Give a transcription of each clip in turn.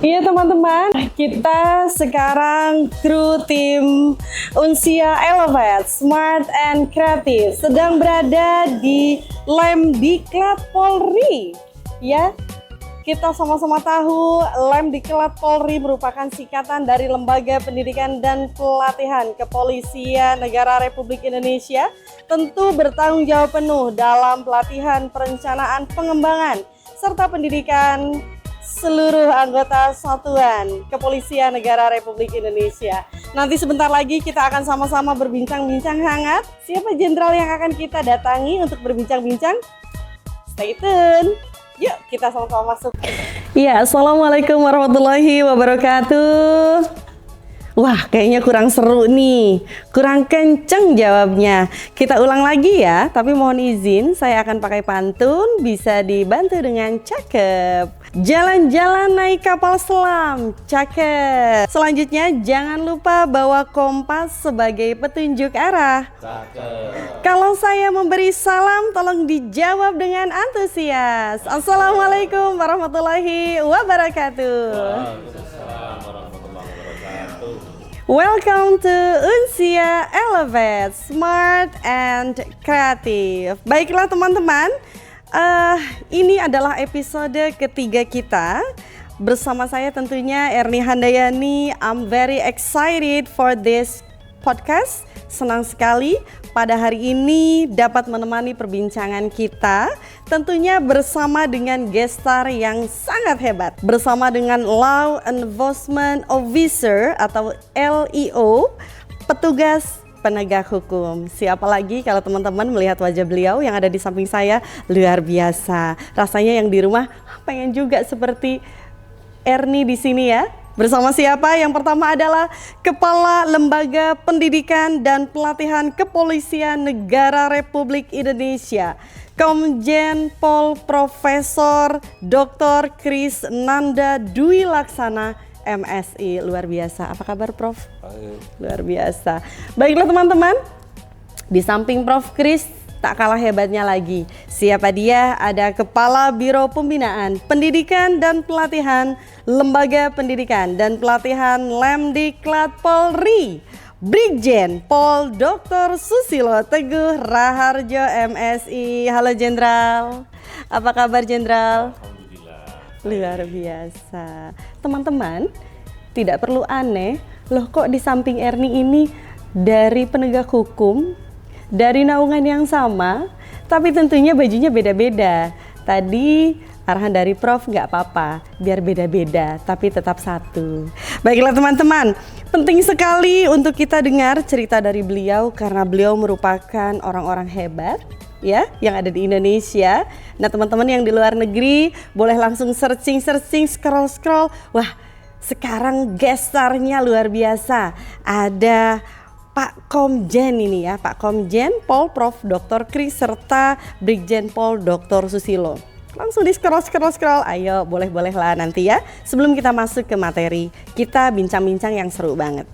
Iya teman-teman, kita sekarang kru tim Unsia Elevate Smart and Creative sedang berada di Lemdiklat Polri. Ya, kita sama-sama tahu Lemdiklat Polri merupakan singkatan dari Lembaga Pendidikan dan Pelatihan Kepolisian Negara Republik Indonesia. Tentu bertanggung jawab penuh dalam pelatihan, perencanaan, pengembangan, serta pendidikan seluruh anggota Satuan Kepolisian Negara Republik Indonesia. Nanti sebentar lagi kita akan sama-sama berbincang-bincang hangat. Siapa jenderal yang akan kita datangi untuk berbincang-bincang? Stay tune. Yuk kita sama-sama masuk. Ya, Assalamualaikum warahmatullahi wabarakatuh. Wah, kayaknya kurang seru nih, kurang kenceng jawabnya. Kita ulang lagi ya, tapi mohon izin saya akan pakai pantun, bisa dibantu dengan cakep. Jalan-jalan naik kapal selam, cakep. Selanjutnya jangan lupa bawa kompas sebagai petunjuk arah. Cakep. Kalau saya memberi salam, tolong dijawab dengan antusias. Assalamualaikum warahmatullahi wabarakatuh. Welcome to Unsia Elevate Smart and Creative. Baiklah teman-teman, ini adalah episode ketiga kita. Bersama saya tentunya Erni Handayani. I'm very excited for this podcast. Senang sekali pada hari ini dapat menemani perbincangan kita, tentunya bersama dengan guest star yang sangat hebat, bersama dengan Law Enforcement Officer atau LEO, petugas penegak hukum. Siapa lagi kalau teman-teman melihat wajah beliau yang ada di samping saya, luar biasa. Rasanya yang di rumah pengen juga seperti Erni di sini ya. Bersama siapa? Yang pertama adalah Kepala Lembaga Pendidikan dan Pelatihan Kepolisian Negara Republik Indonesia, Komjen Pol Profesor Dr. Kris Nanda Dwi Laksana, MSI. Luar biasa. Apa kabar Prof? Luar biasa. Baiklah teman-teman, di samping Prof. Kris, tak kalah hebatnya lagi. Siapa dia? Ada Kepala Biro Pembinaan, Pendidikan dan Pelatihan Lembaga Pendidikan dan Pelatihan Lemdiklat Polri, Brigjen Pol Dr. Susilo Teguh Raharjo, MSI. Halo Jenderal. Apa kabar Jenderal? Alhamdulillah. Luar biasa. Teman-teman, tidak perlu aneh, loh kok di samping Erni ini dari penegak hukum, dari naungan yang sama, tapi tentunya bajunya beda-beda. Tadi arahan dari Prof nggak apa-apa, biar beda-beda tapi tetap satu. Baiklah teman-teman, penting sekali untuk kita dengar cerita dari beliau karena beliau merupakan orang-orang hebat ya yang ada di Indonesia. Nah teman-teman yang di luar negeri boleh langsung searching, scroll. Wah, sekarang guest star-nya luar biasa. Ada Pak Komjen ini ya, Pak Komjen Pol Prof Dr. Kris serta Brigjen Pol Dr. Susilo. Langsung di scroll. Ayo boleh lah nanti ya. Sebelum kita masuk ke materi, kita bincang-bincang yang seru banget.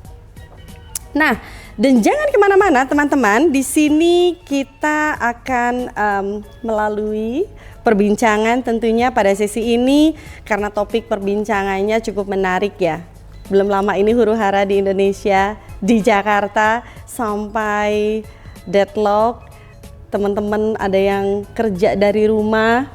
Nah, dan jangan kemana-mana teman-teman. Di sini kita akan melalui perbincangan tentunya pada sesi ini karena topik perbincangannya cukup menarik ya. Belum lama ini huru-hara di Indonesia, di Jakarta sampai deadlock. Teman-teman ada yang kerja dari rumah,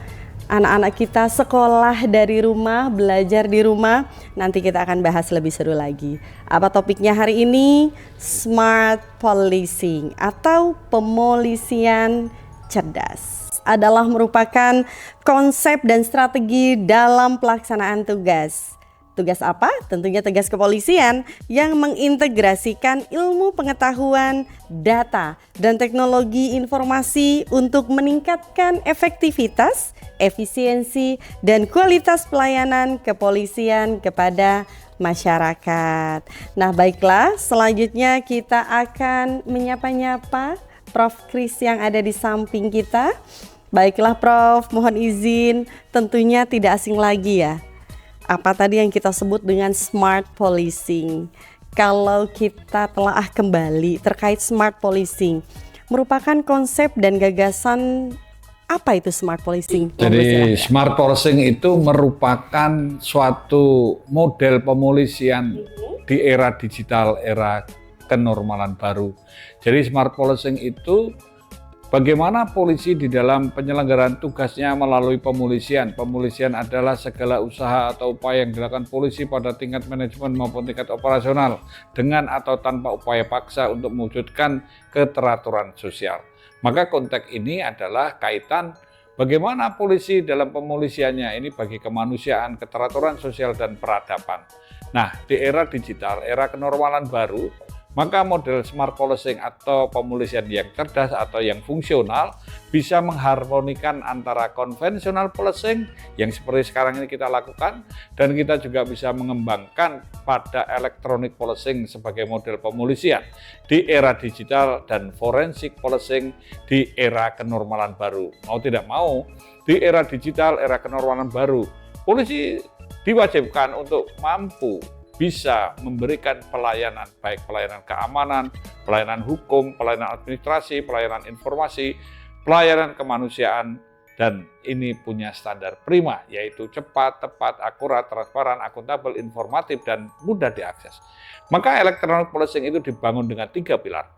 anak-anak kita sekolah dari rumah, belajar di rumah. Nanti kita akan bahas lebih seru lagi. Apa topiknya hari ini? Smart Policing atau pemolisian cerdas. Adalah merupakan konsep dan strategi dalam pelaksanaan tugas. Tugas apa? Tentunya tugas kepolisian yang mengintegrasikan ilmu pengetahuan, data, dan teknologi informasi untuk meningkatkan efektivitas, efisiensi, dan kualitas pelayanan kepolisian kepada masyarakat. Nah baiklah, selanjutnya kita akan menyapa-nyapa Prof. Kris yang ada di samping kita. Baiklah Prof, mohon izin, tentunya tidak asing lagi ya. Apa tadi yang kita sebut dengan smart policing? Kalau kita telah kembali terkait smart policing, merupakan konsep dan gagasan Apa itu smart policing? Jadi smart policing itu merupakan suatu model pemolisian di era digital, era kenormalan baru. Jadi smart policing itu bagaimana polisi di dalam penyelenggaraan tugasnya melalui pemolisian. Pemolisian adalah segala usaha atau upaya yang dilakukan polisi pada tingkat manajemen maupun tingkat operasional dengan atau tanpa upaya paksa untuk mewujudkan keteraturan sosial. Maka konteks ini adalah kaitan bagaimana polisi dalam pemolisiannya ini bagi kemanusiaan, keteraturan sosial, dan peradaban. Nah, di era digital, era kenormalan baru, maka model smart policing atau pemolisian yang cerdas atau yang fungsional bisa mengharmonikan antara konvensional policing yang seperti sekarang ini kita lakukan, dan kita juga bisa mengembangkan pada electronic policing sebagai model pemolisian di era digital dan forensic policing di era kenormalan baru. Mau tidak mau, di era digital, era kenormalan baru, polisi diwajibkan untuk mampu bisa memberikan pelayanan, baik pelayanan keamanan, pelayanan hukum, pelayanan administrasi, pelayanan informasi, pelayanan kemanusiaan, dan ini punya standar prima, yaitu cepat, tepat, akurat, transparan, akuntabel, informatif, dan mudah diakses. Maka electronic policing itu dibangun dengan 3 pilar.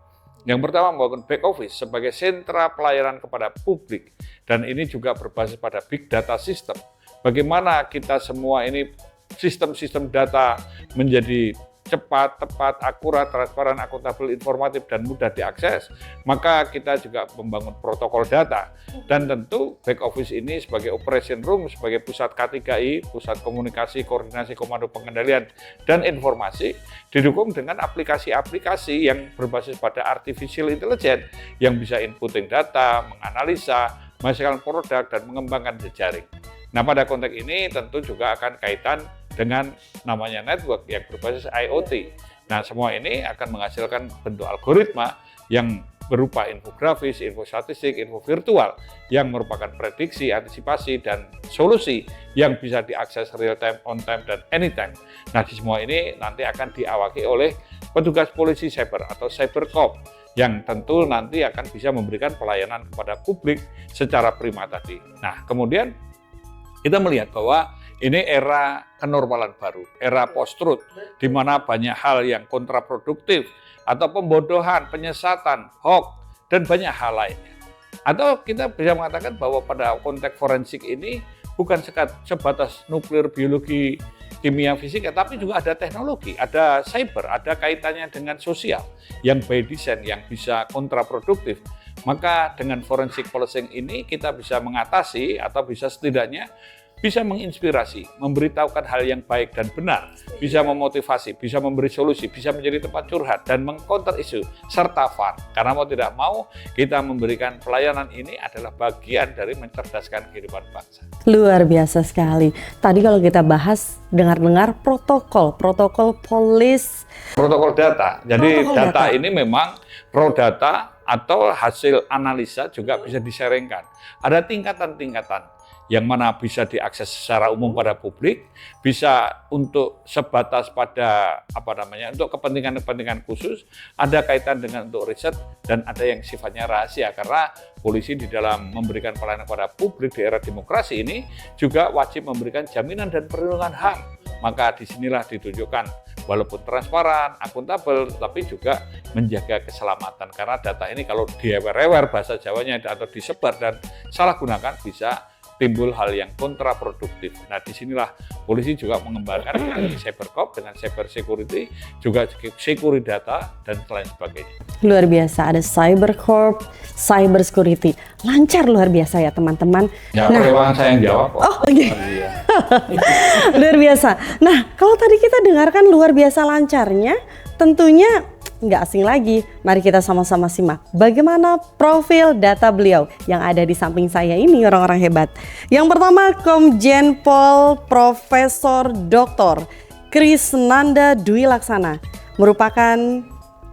Yang pertama, membangun back office sebagai sentra pelayanan kepada publik, dan ini juga berbasis pada big data system. Bagaimana kita semua ini sistem-sistem data menjadi cepat, tepat, akurat, transparan, akuntabel, informatif, dan mudah diakses. Maka kita juga membangun protokol data. Dan tentu back office ini sebagai operation room, sebagai pusat K3I, pusat komunikasi, koordinasi, komando, pengendalian, dan informasi, didukung dengan aplikasi-aplikasi yang berbasis pada artificial intelligence yang bisa inputting data, menganalisa, menghasilkan produk, dan mengembangkan jejaring. Nah, pada konteks ini tentu juga akan kaitan dengan namanya network yang berbasis IoT. Nah, semua ini akan menghasilkan bentuk algoritma yang berupa infografis, info statistik, info virtual yang merupakan prediksi, antisipasi, dan solusi yang bisa diakses real time, on time, dan anytime. Nah, di semua ini nanti akan diawaki oleh petugas polisi cyber atau cybercop yang tentu nanti akan bisa memberikan pelayanan kepada publik secara prima tadi. Nah, kemudian kita melihat bahwa ini era kenormalan baru, era post-truth, di mana banyak hal yang kontraproduktif atau pembodohan, penyesatan, hoax, dan banyak hal lainnya. Atau kita bisa mengatakan bahwa pada konteks forensik ini bukan sebatas nuklir, biologi, kimia, fisika, tapi juga ada teknologi, ada cyber, ada kaitannya dengan sosial yang by design, yang bisa kontraproduktif. Maka dengan forensic policing ini kita bisa mengatasi atau bisa setidaknya bisa menginspirasi, memberitahukan hal yang baik dan benar, bisa memotivasi, bisa memberi solusi, bisa menjadi tempat curhat dan mengcounter isu serta fun. Karena mau tidak mau kita memberikan pelayanan ini adalah bagian dari mencerdaskan kehidupan bangsa. Luar biasa sekali. Tadi kalau kita bahas dengar-dengar protokol polis, protokol data. Jadi protokol data ini memang raw data atau hasil analisa juga bisa di-sharingkan. Ada tingkatan-tingkatan yang mana bisa diakses secara umum pada publik, bisa untuk sebatas pada untuk kepentingan-kepentingan khusus, ada kaitan dengan untuk riset, dan ada yang sifatnya rahasia karena polisi di dalam memberikan pelayanan kepada publik di era demokrasi ini juga wajib memberikan jaminan dan perlindungan HAM. Maka disinilah ditunjukkan walaupun transparan, akuntabel, tapi juga menjaga keselamatan karena data ini kalau diewer-ewer bahasa Jawanya atau disebar dan salah gunakan bisa timbul hal yang kontraproduktif. Nah, disinilah polisi juga mengembangkan cybercop dengan cyber security, juga security data, dan lain sebagainya. Luar biasa, ada cybercorp, cyber security. Lancar luar biasa ya teman-teman. Ya, nah, saya yang jawab kok. Oh, iya. Luar biasa. Nah, kalau tadi kita dengarkan luar biasa lancarnya, tentunya nggak asing lagi. Mari kita sama-sama simak bagaimana profil data beliau yang ada di samping saya ini, orang-orang hebat. Yang pertama, Komjen Pol Profesor Dr. Krisnanda Dwi Laksana, merupakan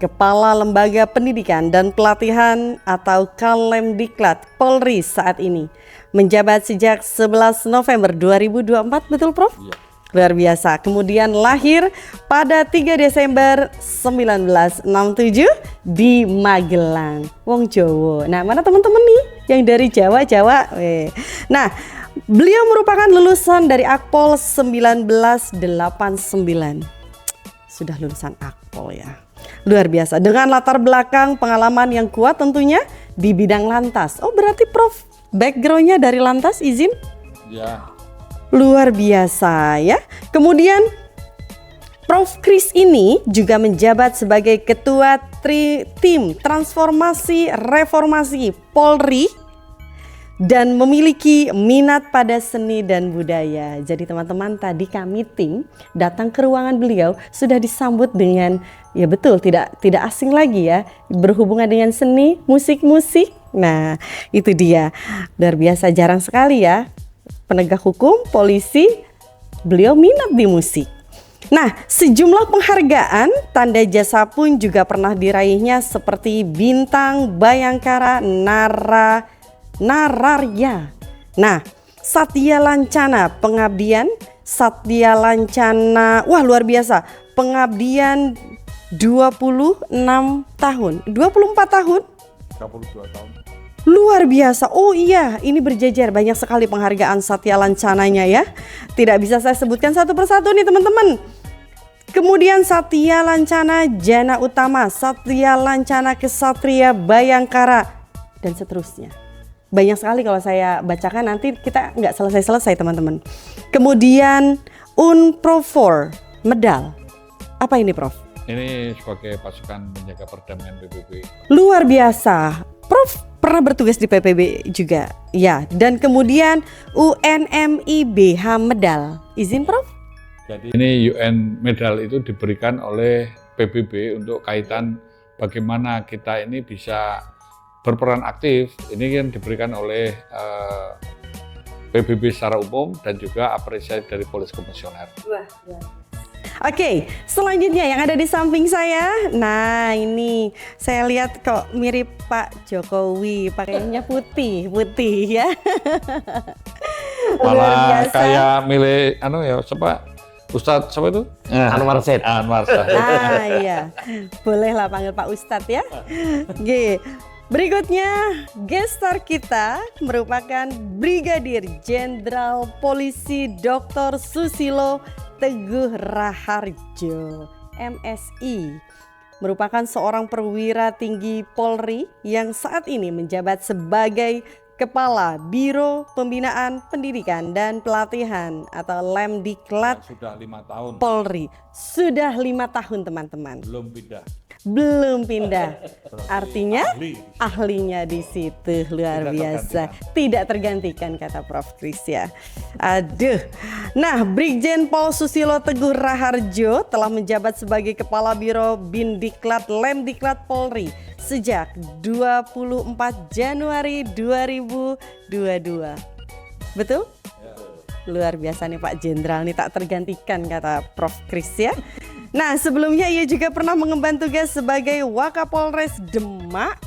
Kepala Lembaga Pendidikan dan Pelatihan atau Kalemdiklat Polri saat ini. Menjabat sejak 11 November 2024, betul Prof? Iya. Luar biasa. Kemudian lahir pada 3 Desember 1967 di Magelang, Wong Jowo. Nah, mana teman-teman nih Yang dari Jawa. Nah, beliau merupakan lulusan dari Akpol 1989. Sudah lulusan Akpol ya. Luar biasa. Dengan latar belakang pengalaman yang kuat tentunya di bidang lantas. Oh, berarti Prof backgroundnya dari lantas, izin? Ya. Luar biasa ya. Kemudian Prof Kris ini juga menjabat sebagai Ketua Tim Transformasi Reformasi Polri dan memiliki minat pada seni dan budaya. Jadi teman-teman, tadi kami tim datang ke ruangan beliau sudah disambut dengan, ya betul, tidak asing lagi ya, berhubungan dengan seni, musik. Nah, itu dia. Luar biasa, jarang sekali ya penegak hukum, polisi, beliau minat di musik. Nah, sejumlah penghargaan, tanda jasa pun juga pernah diraihnya seperti Bintang Bayangkara Nararya. Nah, Satya Lancana Pengabdian, Satya Lancana, wah luar biasa, pengabdian 26 tahun, 24 tahun, 32 tahun. luar biasa. Oh iya, ini berjejer banyak sekali penghargaan Satya Lancananya ya. Tidak bisa saya sebutkan satu persatu nih teman-teman. Kemudian Satya Lancana Jana Utama, Satya Lancana Kesatria Bayangkara, dan seterusnya. Banyak sekali kalau saya bacakan nanti kita nggak selesai-selesai teman-teman. Kemudian Unprofor Medal. Apa ini Prof? Ini sebagai pasukan menjaga perdamaian PBB. Luar biasa. Prof pernah bertugas di PBB juga. Ya, dan kemudian UNMIBH Medal. Izin Prof? Jadi ini UN medal itu diberikan oleh PBB untuk kaitan bagaimana kita ini bisa berperan aktif. Ini kan diberikan oleh PBB secara umum dan juga apresiasi dari Polisi Komisioner. Oke, selanjutnya yang ada di samping saya. Nah, ini saya lihat kok mirip Pak Jokowi, pakaiannya putih ya. Malah kayak milih siapa? Ustadz siapa itu? Anwar Said. Anwar Said. Iya. Bolehlah panggil Pak Ustadz ya. Oke. Berikutnya, guest star kita merupakan Brigadir Jenderal Polisi Dr. Susilo Teguh Raharjo, MSI. Merupakan seorang perwira tinggi Polri yang saat ini menjabat sebagai Kepala Biro Pembinaan Pendidikan dan Pelatihan atau Lemdiklat Sudah 5 tahun. Polri. Sudah 5 tahun teman-teman. Belum pindah. Artinya ahlinya di situ luar biasa. Tidak tergantikan kata Prof Kris ya. Aduh. Nah, Brigjen Pol Susilo Teguh Raharjo telah menjabat sebagai Kepala Biro Bindiklat Lemdiklat Polri sejak 24 Januari 2022. Betul? Luar biasa nih Pak Jenderal nih, tak tergantikan kata Prof Kris ya. Nah, sebelumnya ia juga pernah mengemban tugas sebagai Wakapolres Demak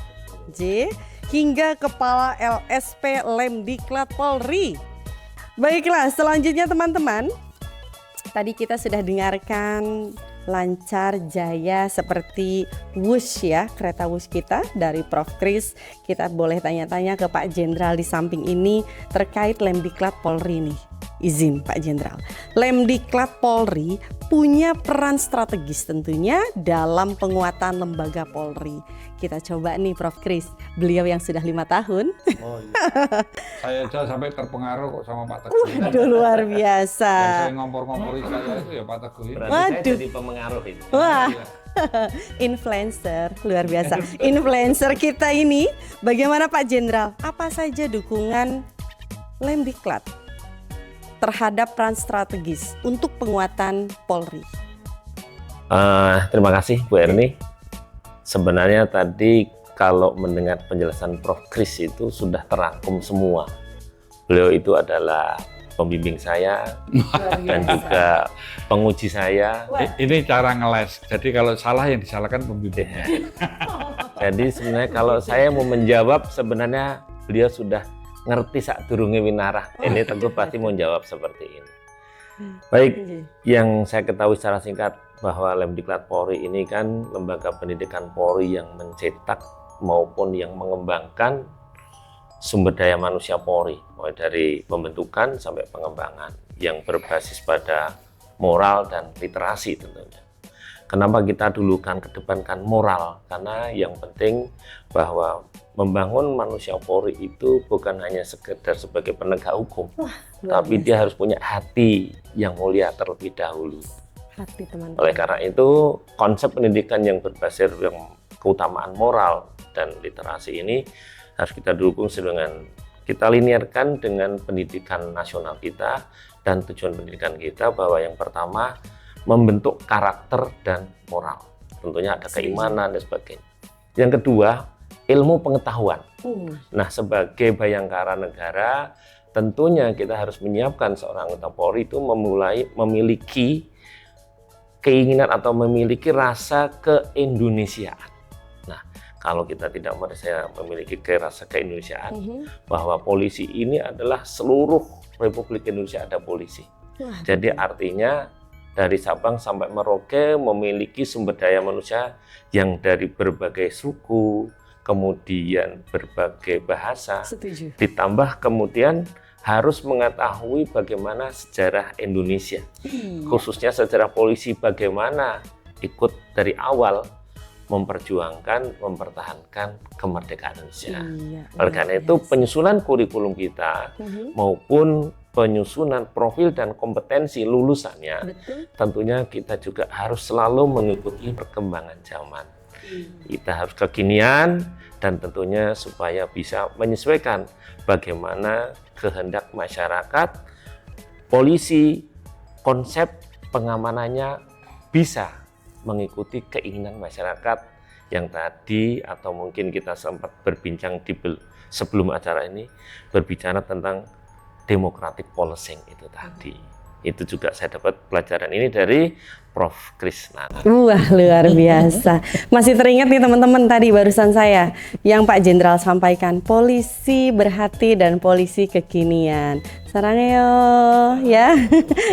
hingga Kepala LSP Lemdiklat Polri. Baiklah, selanjutnya teman-teman, tadi kita sudah dengarkan lancar jaya seperti Wush ya, kereta Wush kita dari Prof Kris. Kita boleh tanya-tanya ke Pak Jenderal di samping ini terkait Lemdiklat Polri nih. Izin Pak Jenderal, Lemdiklat Polri punya peran strategis tentunya dalam penguatan lembaga Polri. Kita coba nih Prof Kris, beliau yang sudah 5 tahun. Oh iya. Saya aja sampai terpengaruh kok sama Pak Teguh. Waduh, luar biasa. Yang saya ngompor-ngompori saya itu ya Pak Teguh. Berarti saya jadi pemengaruh itu. Wah, influencer, luar biasa. Influencer kita ini, bagaimana Pak Jenderal? Apa saja dukungan Lemdiklat terhadap peran strategis untuk penguatan Polri? Terima kasih Bu Erni. Sebenarnya tadi kalau mendengar penjelasan Prof Kris itu sudah terangkum semua. Beliau itu adalah pembimbing saya dan juga penguji saya. Ini cara ngeles. Jadi kalau salah yang disalahkan pembimbingnya. Jadi sebenarnya kalau saya mau menjawab, sebenarnya beliau sudah ngerti sak durunge winarah. Ini tentu pasti mau jawab seperti ini. Baik, yang saya ketahui secara singkat bahwa Lemdiklat Polri ini kan lembaga pendidikan Polri yang mencetak maupun yang mengembangkan sumber daya manusia Polri, mulai dari pembentukan sampai pengembangan yang berbasis pada moral dan literasi tentunya. Kenapa kita dulukan kedepankan moral? Karena yang penting bahwa membangun manusia Polri itu bukan hanya sekedar sebagai penegak hukum, tapi dia harus punya hati yang mulia terlebih dahulu. Hati teman-teman. Oleh karena itu, konsep pendidikan yang berbasis yang keutamaan moral dan literasi ini harus kita dukung dengan kita linearkan dengan pendidikan nasional kita, dan tujuan pendidikan kita bahwa yang pertama membentuk karakter dan moral. Tentunya ada keimanan dan sebagainya. Yang kedua, ilmu pengetahuan. Nah, sebagai bayangkara negara, tentunya kita harus menyiapkan seorang anggota Polri itu memiliki keinginan atau memiliki rasa keindonesiaan. Nah, kalau kita tidak memiliki rasa keindonesiaan, bahwa polisi ini adalah seluruh Republik Indonesia ada polisi. Jadi artinya dari Sabang sampai Merauke memiliki sumber daya manusia yang dari berbagai suku, kemudian berbagai bahasa. Setuju. Ditambah kemudian harus mengetahui bagaimana sejarah Indonesia, khususnya sejarah polisi, bagaimana ikut dari awal memperjuangkan, mempertahankan kemerdekaan Indonesia. Oleh karena itu, penyusunan kurikulum kita maupun penyusunan profil dan kompetensi lulusannya, tentunya kita juga harus selalu mengikuti perkembangan zaman. Kita harus kekinian dan tentunya supaya bisa menyesuaikan bagaimana kehendak masyarakat, polisi, konsep pengamanannya bisa mengikuti keinginan masyarakat yang tadi, atau mungkin kita sempat berbincang di sebelum acara ini, berbicara tentang democratic policing itu tadi. Itu juga saya dapat pelajaran ini dari Prof. Krisnana. Wah, luar biasa. Masih teringat nih teman-teman tadi barusan saya yang Pak Jenderal sampaikan, polisi berhati dan polisi kekinian. Sarangnya yo, ya,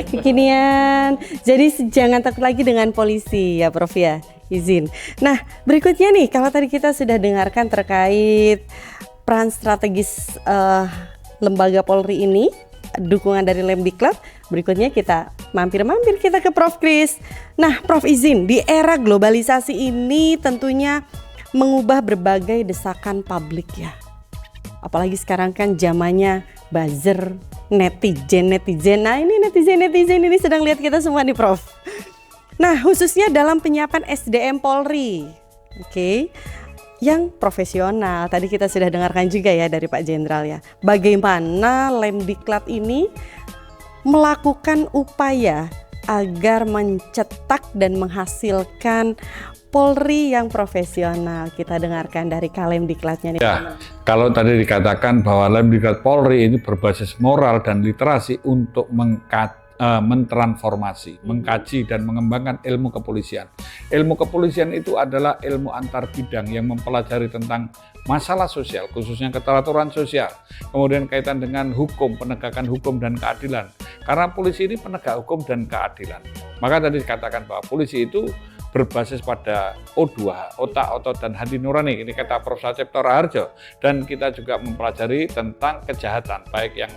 kekinian. Jadi jangan takut lagi dengan polisi ya Prof ya, izin. Nah, berikutnya nih, kalau tadi kita sudah dengarkan terkait peran strategis lembaga Polri ini, dukungan dari Lemdiklat. Berikutnya kita mampir-mampir kita ke Prof. Kris. Nah, Prof izin, di era globalisasi ini tentunya mengubah berbagai desakan publik ya. Apalagi sekarang kan zamannya buzzer, netizen. Nah, ini netizen ini sedang lihat kita semua nih, Prof. Nah, khususnya dalam penyiapan SDM Polri. Oke. Yang profesional. Tadi kita sudah dengarkan juga ya dari Pak Jenderal ya. Bagaimana Lemdiklat ini melakukan upaya agar mencetak dan menghasilkan Polri yang profesional. Kita dengarkan dari Kalemdiklatnya nih. Ya, kalau tadi dikatakan bahwa Lemdiklat Polri ini berbasis moral dan literasi untuk mentransformasi, mengkaji dan mengembangkan ilmu kepolisian. Ilmu kepolisian itu adalah ilmu antar bidang yang mempelajari tentang masalah sosial, khususnya keteraturan sosial, kemudian kaitan dengan hukum, penegakan hukum dan keadilan. Karena polisi ini penegak hukum dan keadilan. Maka tadi dikatakan bahwa polisi itu berbasis pada O2, otak, otot, dan hati nurani. Ini kata Prof. Sucipto Raharjo. Dan kita juga mempelajari tentang kejahatan, baik yang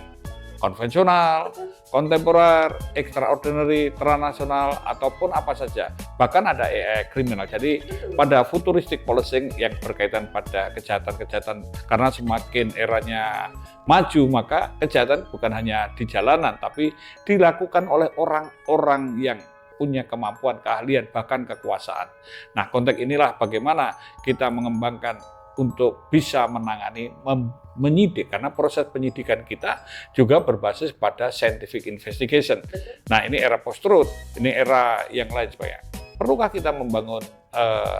konvensional, kontemporer, extraordinary, transnasional, ataupun apa saja. Bahkan ada kriminal. Jadi pada futuristic policing yang berkaitan pada kejahatan-kejahatan, karena semakin eranya maju, maka kejahatan bukan hanya di jalanan, tapi dilakukan oleh orang-orang yang punya kemampuan, keahlian, bahkan kekuasaan. Nah, konteks inilah bagaimana kita mengembangkan untuk bisa menangani, menyidik, karena proses penyidikan kita juga berbasis pada scientific investigation. Nah, ini era post-truth, ini era yang lain sebagainya. Perlukah kita membangun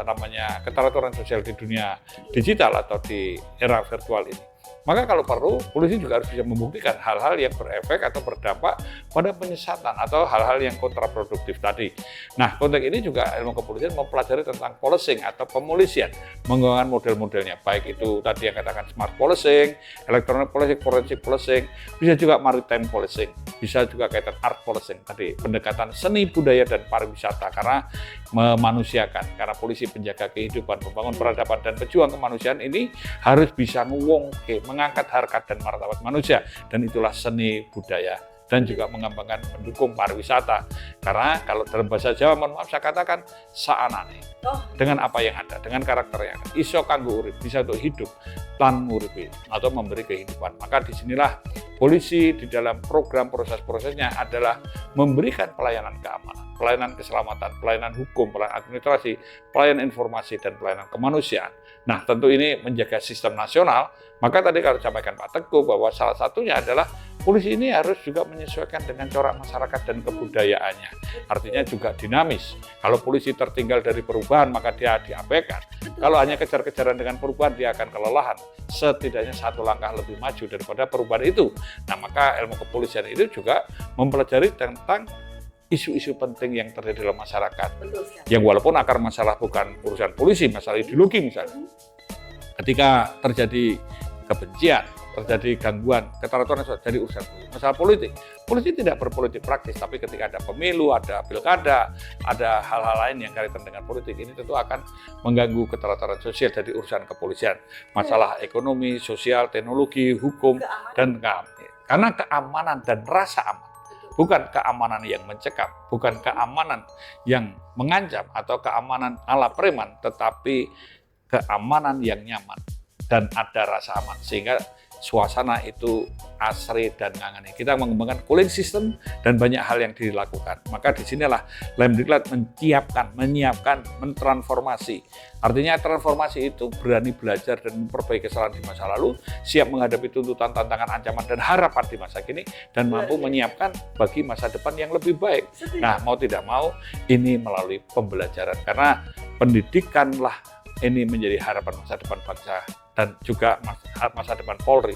namanya keteraturan sosial di dunia digital atau di era virtual ini? Maka kalau perlu, polisi juga harus bisa membuktikan hal-hal yang berefek atau berdampak pada penyesatan atau hal-hal yang kontraproduktif tadi. Nah, konteks ini juga ilmu kepolisian mempelajari tentang policing atau pemolisian, menggunakan model-modelnya, baik itu tadi yang katakan smart policing, electronic policing, forensic policing, bisa juga maritime policing, bisa juga kaitan art policing, tadi pendekatan seni, budaya, dan pariwisata, karena memanusiakan, karena polisi penjaga kehidupan, membangun peradaban dan pejuang kemanusiaan ini harus bisa ngewongke, mengangkat harkat dan martabat manusia, dan itulah seni budaya dan juga mengembangkan mendukung pariwisata. Karena kalau dalam bahasa Jawa, mohon maaf saya katakan saanane. Dengan apa yang ada, dengan karakter yang ada, iso kanggo urip, bisa untuk hidup lan nguripi atau memberi kehidupan. Maka disinilah polisi di dalam program proses-prosesnya adalah memberikan pelayanan keamanan, pelayanan keselamatan, pelayanan hukum, pelayanan administrasi, pelayanan informasi, dan pelayanan kemanusiaan. Nah, tentu ini menjaga sistem nasional. Maka tadi kalau disampaikan Pak Teguh bahwa salah satunya adalah polisi ini harus juga menyesuaikan dengan corak masyarakat dan kebudayaannya. Artinya juga dinamis. Kalau polisi tertinggal dari perubahan, maka dia diabaikan. Kalau hanya kejar-kejaran dengan perubahan, dia akan kelelahan. Setidaknya satu langkah lebih maju daripada perubahan itu. Nah, maka ilmu kepolisian itu juga mempelajari tentang isu-isu penting yang terjadi dalam masyarakat. Yang walaupun akar masalah bukan urusan polisi, masalah ideologi misalnya. Ketika terjadi kebencian, terjadi gangguan, keteraturan jadi urusan politik. Masalah politik, polisi tidak berpolitik praktis, tapi ketika ada pemilu, ada pilkada, ada hal-hal lain yang kaitan dengan politik, ini tentu akan mengganggu keteraturan sosial jadi urusan kepolisian. Masalah ekonomi, sosial, teknologi, hukum, dan keamanan. Karena keamanan dan rasa aman, bukan keamanan yang mencekam, bukan keamanan yang mengancam atau keamanan ala preman, tetapi keamanan yang nyaman dan ada rasa aman sehingga suasana itu asri dan ngangani. Kita mengembangkan cooling system dan banyak hal yang dilakukan. Maka disinilah Lemdiklat menyiapkan, mentransformasi. Artinya transformasi itu berani belajar dan memperbaiki kesalahan di masa lalu, siap menghadapi tuntutan, tantangan, ancaman, dan harapan di masa kini, dan mampu menyiapkan bagi masa depan yang lebih baik. Nah, mau tidak mau ini melalui pembelajaran. Karena pendidikanlah ini menjadi harapan masa depan bangsa dan juga masa depan Polri.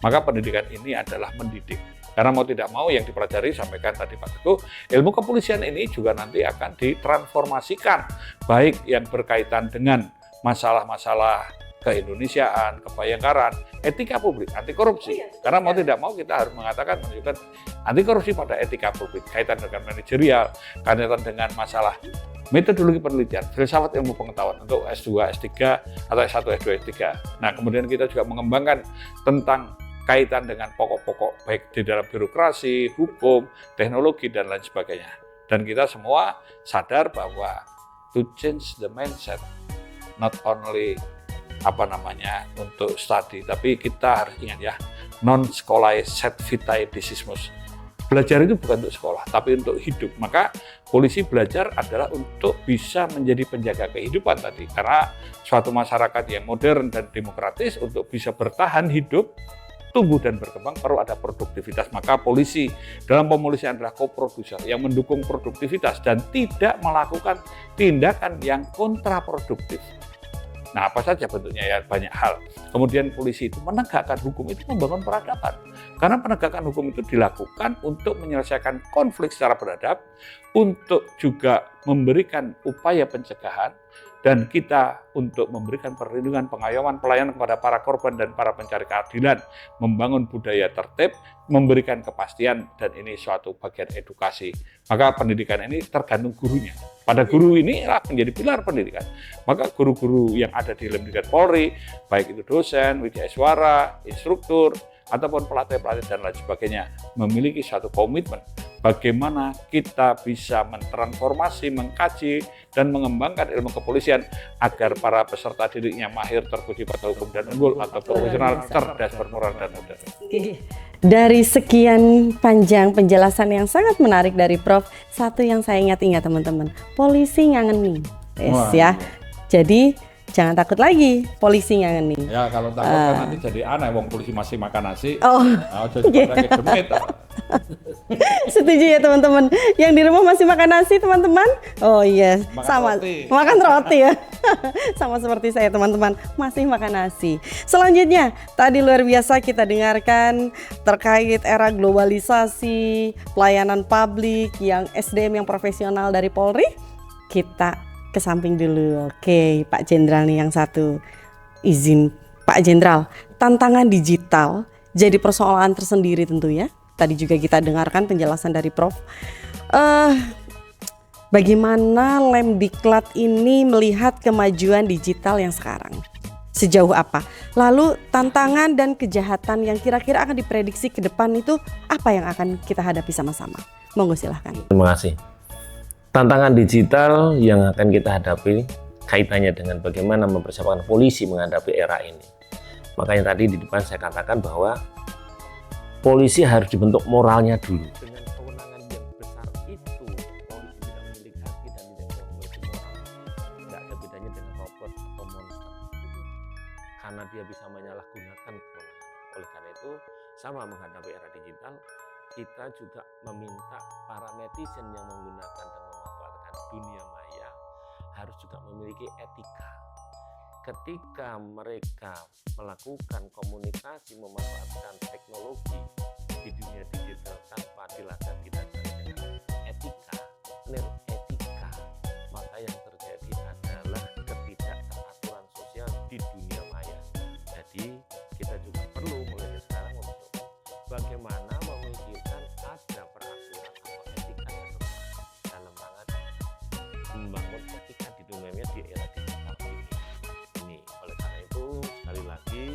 Maka pendidikan ini adalah mendidik. Karena mau tidak mau yang dipelajari, sampaikan tadi Pak Teguh, ilmu kepolisian ini juga nanti akan ditransformasikan, baik yang berkaitan dengan masalah-masalah keindonesiaan, kebayangkaran, etika publik, anti korupsi. Karena mau tidak mau kita harus mengatakan, menunjukkan anti korupsi pada etika publik, kaitan dengan manajerial, kaitan dengan masalah metodologi penelitian, filsafat ilmu pengetahuan untuk S2, S3, atau S1, S2, S3. Nah, kemudian kita juga mengembangkan tentang kaitan dengan pokok-pokok baik di dalam birokrasi, hukum, teknologi, dan lain sebagainya. Dan kita semua sadar bahwa to change the mindset, not only untuk studi, tapi kita harus ingat ya, non scholae sed vitae decimus. Belajar itu bukan untuk sekolah, tapi untuk hidup. Maka polisi belajar adalah untuk bisa menjadi penjaga kehidupan tadi. Karena suatu masyarakat yang modern dan demokratis untuk bisa bertahan hidup, tumbuh dan berkembang perlu ada produktivitas. Maka polisi dalam pemolisian adalah co-producer yang mendukung produktivitas dan tidak melakukan tindakan yang kontraproduktif. Nah, apa saja bentuknya ya, banyak hal. Kemudian polisi itu menegakkan hukum, itu membangun peradaban. Karena penegakan hukum itu dilakukan untuk menyelesaikan konflik secara beradab, untuk juga memberikan upaya pencegahan, dan kita untuk memberikan perlindungan, pengayoman, pelayanan kepada para korban dan para pencari keadilan, membangun budaya tertib, memberikan kepastian, dan ini suatu bagian edukasi. Maka pendidikan ini tergantung gurunya. Pada guru ini menjadi pilar pendidikan. Maka guru-guru yang ada di Lemdiklat Polri, baik itu dosen, widyaswara, instruktur, ataupun pelatih-pelatih dan lain sebagainya, memiliki suatu komitmen bagaimana kita bisa mentransformasi, mengkaji, dan mengembangkan ilmu kepolisian agar para peserta didiknya mahir, terpuji pada hukum dan unggul, atau profesional, cerdas, bermoral, dan mudah. Dari sekian panjang penjelasan yang sangat menarik dari Prof, satu yang saya ingat-ingat teman-teman, polisi ngangenin, ya. Jadi jangan takut lagi polisi ngangenin. Ya, kalau takut kan nanti jadi aneh, wong polisi masih makan nasi. Oh, setuju ya teman-teman. Yang di rumah masih makan nasi teman-teman? Oh iya, sama roti. Makan roti ya. Sama seperti saya teman-teman, masih makan nasi. Selanjutnya, tadi luar biasa kita dengarkan terkait era globalisasi, pelayanan publik yang SDM yang profesional dari Polri. Kita ke samping dulu. Oke, Pak Jenderal nih yang satu. Izin Pak Jenderal, tantangan digital jadi persoalan tersendiri tentunya. Tadi juga kita dengarkan penjelasan dari Prof. Bagaimana Lemdiklat ini melihat kemajuan digital yang sekarang? Sejauh apa? Lalu tantangan dan kejahatan yang kira-kira akan diprediksi ke depan itu apa yang akan kita hadapi sama-sama? Monggo silahkan. Terima kasih. Tantangan digital yang akan kita hadapi kaitannya dengan bagaimana mempersiapkan polisi menghadapi era ini. Makanya tadi di depan saya katakan bahwa polisi harus dibentuk moralnya dulu. Dengan kewenangan yang besar itu, polisi tidak memiliki hati dan tidak memiliki moral. Tidak ada bedanya dengan robot atau monster. Karena dia bisa menyalahgunakan kewenangan. Oleh karena itu, sama menghadapi era digital, kita juga meminta para netizen yang menggunakan dan memanfaatkan dunia maya harus juga memiliki etika. Ketika mereka melakukan komunikasi memanfaatkan teknologi di dunia digital tanpa dilandasi dengan etika, maka yang terjadi adalah ketidakteraturan sosial di dunia maya. Jadi kita juga perlu mulai sekarang mencoba bagaimana memikirkan ada peraturan atau etika dalam rangka membangun etika di dunia maya di era digital ini. Oleh karena itu sekali lagi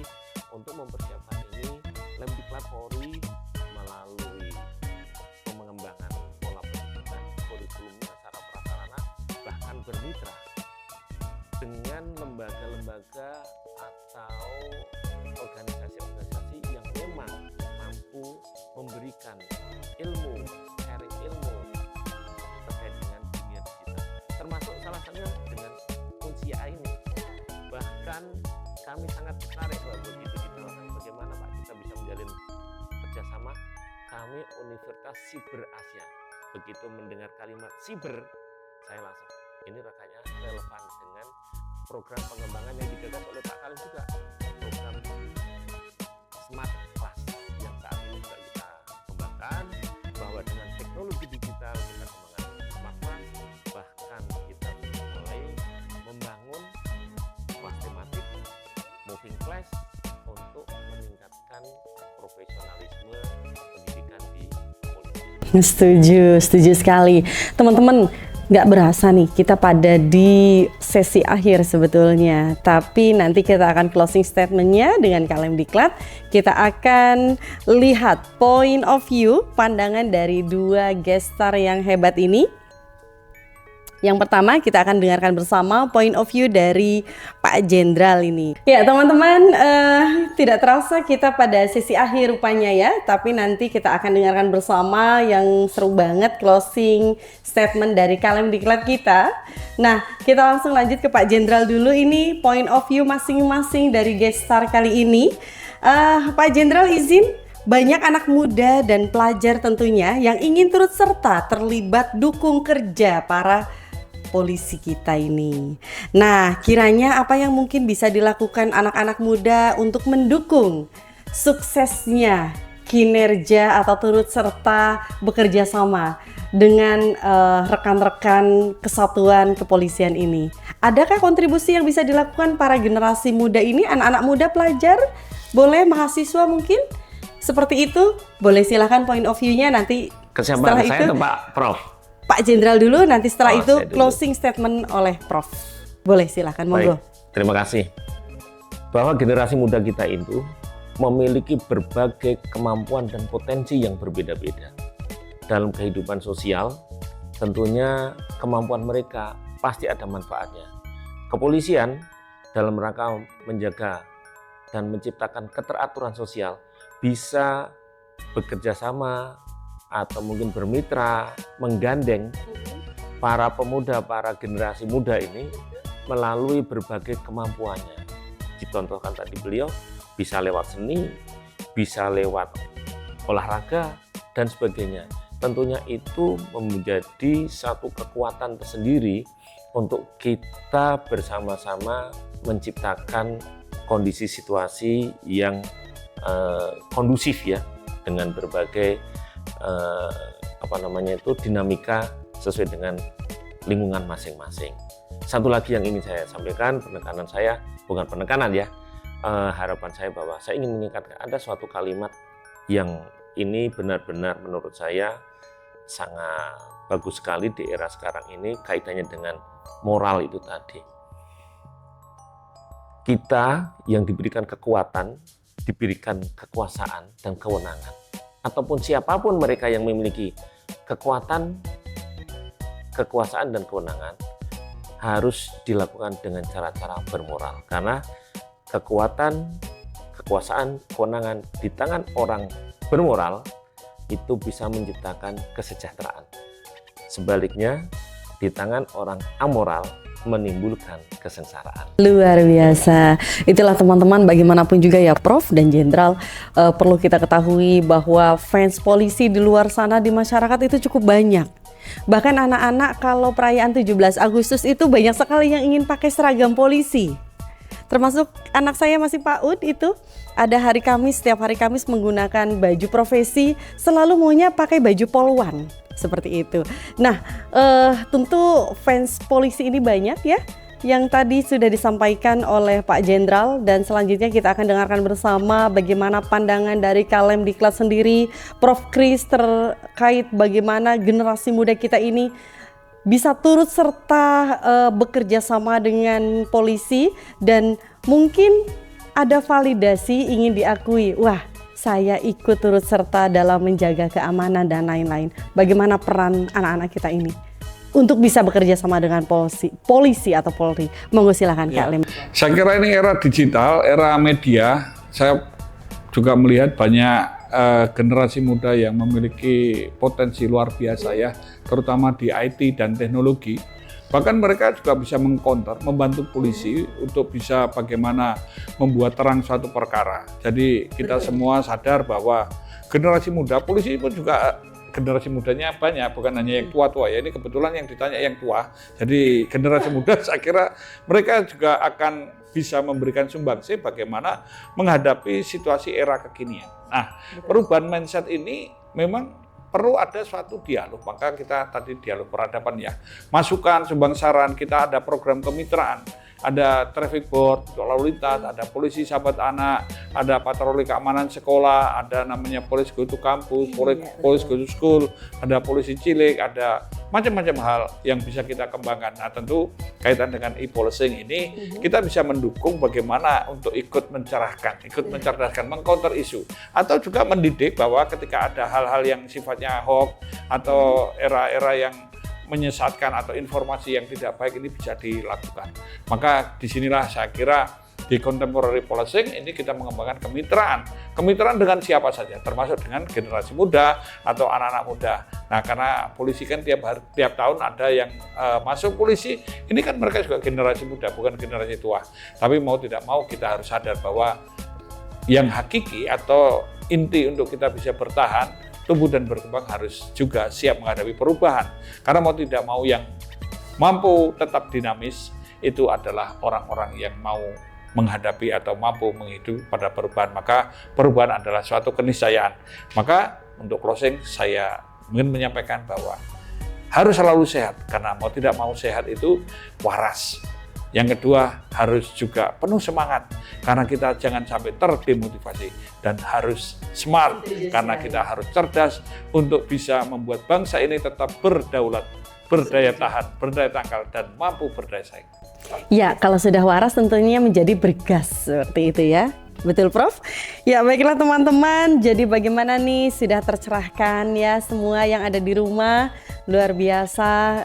untuk mempersiapkan ini, Lemdiklat Polri melalui pengembangan pola pendidikan, kurikulumnya, sarana prasarana, bahkan bermitra dengan lembaga-lembaga atau organisasi-organisasi yang memang mampu memberikan ilmu, sharing ilmu terkait dengan dunia digital. Termasuk salah satunya dengan Unsia ini. Bahkan kami sangat tertarik bahwa begitu ditawarkan bagaimana Pak kita bisa menjalin kerjasama. Kami Universitas Siber Asia. Begitu mendengar kalimat siber, saya langsung ini rasanya relevan dengan program pengembangan yang digagas oleh Pak Kalim juga, program Smart Class yang saat ini juga kita kembangkan, bahwa dengan teknologi digital kita kembangkan Smart Class, bahkan kita mulai membangun kelas tematik, moving class untuk meningkatkan profesionalisme pendidikan di polisi. Setuju sekali. Teman-teman, nggak berasa nih kita pada di sesi akhir sebetulnya, tapi nanti kita akan closing statementnya dengan Lemdiklat. Kita akan lihat point of view, pandangan dari dua guest star yang hebat ini. Yang pertama kita akan dengarkan bersama point of view dari Pak Jenderal ini. Ya teman-teman, tidak terasa kita pada sesi akhir rupanya ya, tapi nanti kita akan dengarkan bersama yang seru banget closing statement dari Lemdiklat kita. Nah, kita langsung lanjut ke Pak Jenderal dulu, ini point of view masing-masing dari guest star kali ini. Pak Jenderal izin, banyak anak muda dan pelajar tentunya yang ingin turut serta terlibat dukung kerja para polisi kita ini. Nah, kiranya apa yang mungkin bisa dilakukan anak-anak muda untuk mendukung suksesnya kinerja atau turut serta bekerja sama dengan rekan-rekan kesatuan kepolisian ini? Adakah kontribusi yang bisa dilakukan para generasi muda ini, anak-anak muda, pelajar, boleh mahasiswa mungkin? Seperti itu, boleh silahkan point of view-nya nanti. Kesempatan saya itu Pak Prof. Pak Jenderal dulu, nanti setelah itu closing statement oleh Prof. Boleh silahkan, monggo. Terima kasih. Bahwa generasi muda kita itu memiliki berbagai kemampuan dan potensi yang berbeda-beda. Dalam kehidupan sosial, tentunya kemampuan mereka pasti ada manfaatnya. Kepolisian dalam rangka menjaga dan menciptakan keteraturan sosial bisa bekerja sama atau mungkin bermitra, menggandeng para pemuda, para generasi muda ini melalui berbagai kemampuannya. Dicontohkan tadi beliau bisa lewat seni, bisa lewat olahraga, dan sebagainya. Tentunya itu menjadi satu kekuatan tersendiri untuk kita bersama-sama menciptakan kondisi situasi yang kondusif ya, dengan berbagai dinamika sesuai dengan lingkungan masing-masing. Satu lagi yang ingin saya sampaikan, penekanan saya, bukan penekanan ya, harapan saya bahwa saya ingin mengingatkan ada suatu kalimat yang ini benar-benar menurut saya sangat bagus sekali di era sekarang ini, kaitannya dengan moral itu tadi. kita yang diberikan kekuatan, diberikan kekuasaan dan kewenangan, ataupun siapapun mereka yang memiliki kekuatan, kekuasaan dan kewenangan, harus dilakukan dengan cara-cara bermoral. Karena kekuatan, kekuasaan, kewenangan di tangan orang bermoral itu bisa menciptakan kesejahteraan. Sebaliknya, di tangan orang amoral menimbulkan kesengsaraan. Luar biasa. Itulah teman-teman, bagaimanapun juga ya Prof dan Jenderal, perlu kita ketahui bahwa fans polisi di luar sana di masyarakat itu cukup banyak. Bahkan anak-anak kalau perayaan 17 Agustus itu banyak sekali yang ingin pakai seragam polisi. Termasuk anak saya masih PAUD itu ada hari Kamis, setiap hari Kamis menggunakan baju profesi, selalu maunya pakai baju polwan. Seperti itu. Nah, tentu fans polisi ini banyak ya, yang tadi sudah disampaikan oleh Pak Jenderal, dan selanjutnya kita akan dengarkan bersama bagaimana pandangan dari Kalemdiklat sendiri, Prof Kris, terkait bagaimana generasi muda kita ini bisa turut serta bekerja sama dengan polisi, dan mungkin ada validasi ingin diakui, wah saya ikut turut serta dalam menjaga keamanan dan lain-lain. Bagaimana peran anak-anak kita ini untuk bisa bekerja sama dengan polisi atau Polri? Monggo silakan Kak Lem. Saya kira ini era digital, era media. Saya juga melihat banyak generasi muda yang memiliki potensi luar biasa ya, terutama di IT dan teknologi. Bahkan mereka juga bisa mengcounter, membantu polisi untuk bisa bagaimana membuat terang suatu perkara. Jadi kita semua sadar bahwa generasi muda, polisi pun juga generasi mudanya banyak, bukan hanya yang tua-tua ya. Ini kebetulan yang ditanya yang tua. Jadi generasi muda saya kira mereka juga akan bisa memberikan sumbangsi bagaimana menghadapi situasi era kekinian. Nah, perubahan mindset ini memang perlu ada suatu dialog, maka kita tadi dialog peradaban ya, masukan, sumbang saran, kita ada program kemitraan, ada traffic board untuk lalu lintas, ada polisi sahabat anak, ada patroli keamanan sekolah, ada namanya polisi go to kampus, polisi go to school, ada polisi cilik, ada macam-macam hal yang bisa kita kembangkan. Nah tentu kaitan dengan e-policing ini kita bisa mendukung bagaimana untuk ikut mencerahkan, ikut mencerdaskan, mengcounter isu, atau juga mendidik bahwa ketika ada hal-hal yang sifatnya hoax atau era-era yang menyesatkan atau informasi yang tidak baik ini bisa dilakukan. Maka disinilah saya kira di contemporary policing ini kita mengembangkan kemitraan dengan siapa saja, termasuk dengan generasi muda atau anak-anak muda. Nah karena polisi kan tiap tahun ada yang masuk polisi, ini kan mereka juga generasi muda, bukan generasi tua. Tapi mau tidak mau kita harus sadar bahwa yang hakiki atau inti untuk kita bisa bertahan, tumbuh dan berkembang harus juga siap menghadapi perubahan. Karena mau tidak mau yang mampu tetap dinamis itu adalah orang-orang yang mau menghadapi atau mampu menghidupi pada perubahan. Maka perubahan adalah suatu keniscayaan. Maka untuk closing saya ingin menyampaikan bahwa harus selalu sehat. Karena mau tidak mau sehat itu waras. Yang kedua harus juga penuh semangat karena kita jangan sampai terdemotivasi, dan harus smart karena kita harus cerdas untuk bisa membuat bangsa ini tetap berdaulat, berdaya tahan, berdaya tangkal, dan mampu berdaya saing. Ya, kalau sudah waras tentunya menjadi bergas seperti itu ya. Betul Prof? Ya baiklah teman-teman, jadi bagaimana nih, sudah tercerahkan ya semua yang ada di rumah. Luar biasa,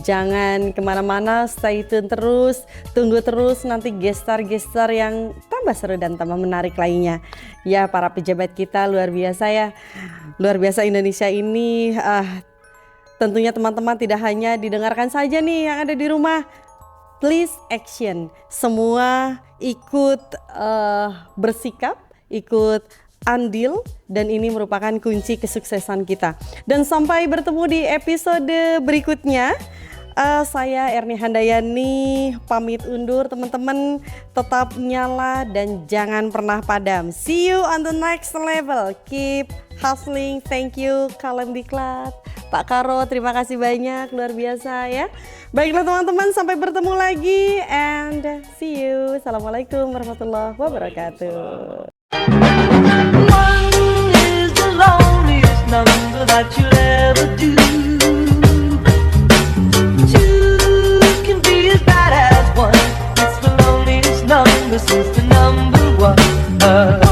jangan kemana-mana, stay tune terus, tunggu terus nanti gestar-gestar yang tambah seru dan tambah menarik lainnya. Ya para pejabat kita luar biasa ya, luar biasa Indonesia ini. Tentunya teman-teman tidak hanya didengarkan saja nih yang ada di rumah. Please action, semua ikut bersikap, ikut andil, dan ini merupakan kunci kesuksesan kita. Dan sampai bertemu di episode berikutnya, saya Erni Handayani pamit undur teman-teman, tetap nyala dan jangan pernah padam. See you on the next level, keep hustling. Thank you Kalemdiklat, Pak Karo, terima kasih banyak, luar biasa ya. Baiklah teman-teman, sampai bertemu lagi and see you. Assalamualaikum warahmatullahi wabarakatuh. One is the loneliest number that you'll ever do. Two can be as bad as one. It's the loneliest number This is the number one.